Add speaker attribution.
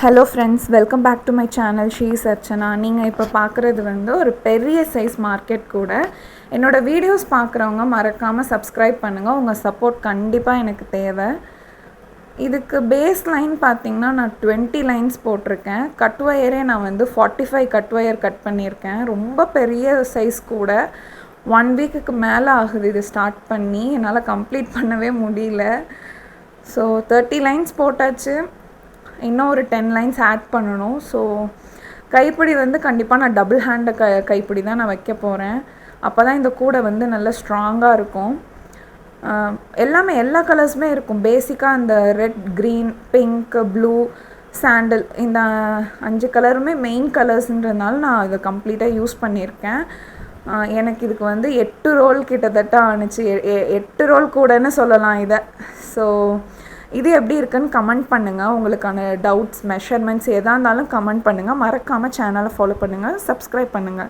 Speaker 1: Hello friends, welcome back to my channel she's Archana. நீங்கள் இப்போ பார்க்குறது ஒரு பெரிய சைஸ் மார்க்கெட் கூட. என்னோடய வீடியோஸ் பார்க்குறவங்க மறக்காமல் சப்ஸ்கிரைப் பண்ணுங்கள். உங்கள் சப்போர்ட் கண்டிப்பாக எனக்கு தேவை. இதுக்கு பேஸ் லைன் பார்த்திங்கன்னா நான் 20 லைன்ஸ் போட்டிருக்கேன். கட் ஒயரே நான் 45 கட் ஒயர் கட் பண்ணியிருக்கேன். ரொம்ப பெரிய சைஸ் கூட. 1 வீக்குக்கு மேலே ஆகுது இது ஸ்டார்ட் பண்ணி. என்னால் கம்ப்ளீட் பண்ணவே முடியல. ஸோ 30 லைன்ஸ் போட்டாச்சு. இன்னும் ஒரு 10 லைன்ஸ் ஆட் பண்ணணும். ஸோ கைப்பிடி கண்டிப்பாக நான் டபுள் ஹேண்டு கைப்பிடி தான் நான் வைக்க போகிறேன். அப்போ தான் இந்த கூடை நல்லா ஸ்ட்ராங்காக இருக்கும். எல்லாமே எல்லா கலர்ஸுமே இருக்கும். பேசிக்காக அந்த ரெட், க்ரீன், பிங்க், ப்ளூ, சாண்டில் இந்த 5 கலருமே மெயின் கலர்ஸுன்றதுனால நான் அதை கம்ப்ளீட்டாக யூஸ் பண்ணியிருக்கேன். எனக்கு இதுக்கு 8 ரோல் கிட்டத்தட்ட ஆணுச்சு. 8 ரோல் கூடன்னு சொல்லலாம் இதை. ஸோ இது எப்படி இருக்குன்னு கமெண்ட் பண்ணுங்கள். உங்களுக்கான டவுட்ஸ், மெஷர்மெண்ட்ஸ் எதாக இருந்தாலும் கமெண்ட் பண்ணுங்கள். மறக்காமல் சேனலை ஃபாலோ பண்ணுங்கள், சப்ஸ்கிரைப் பண்ணுங்கள்.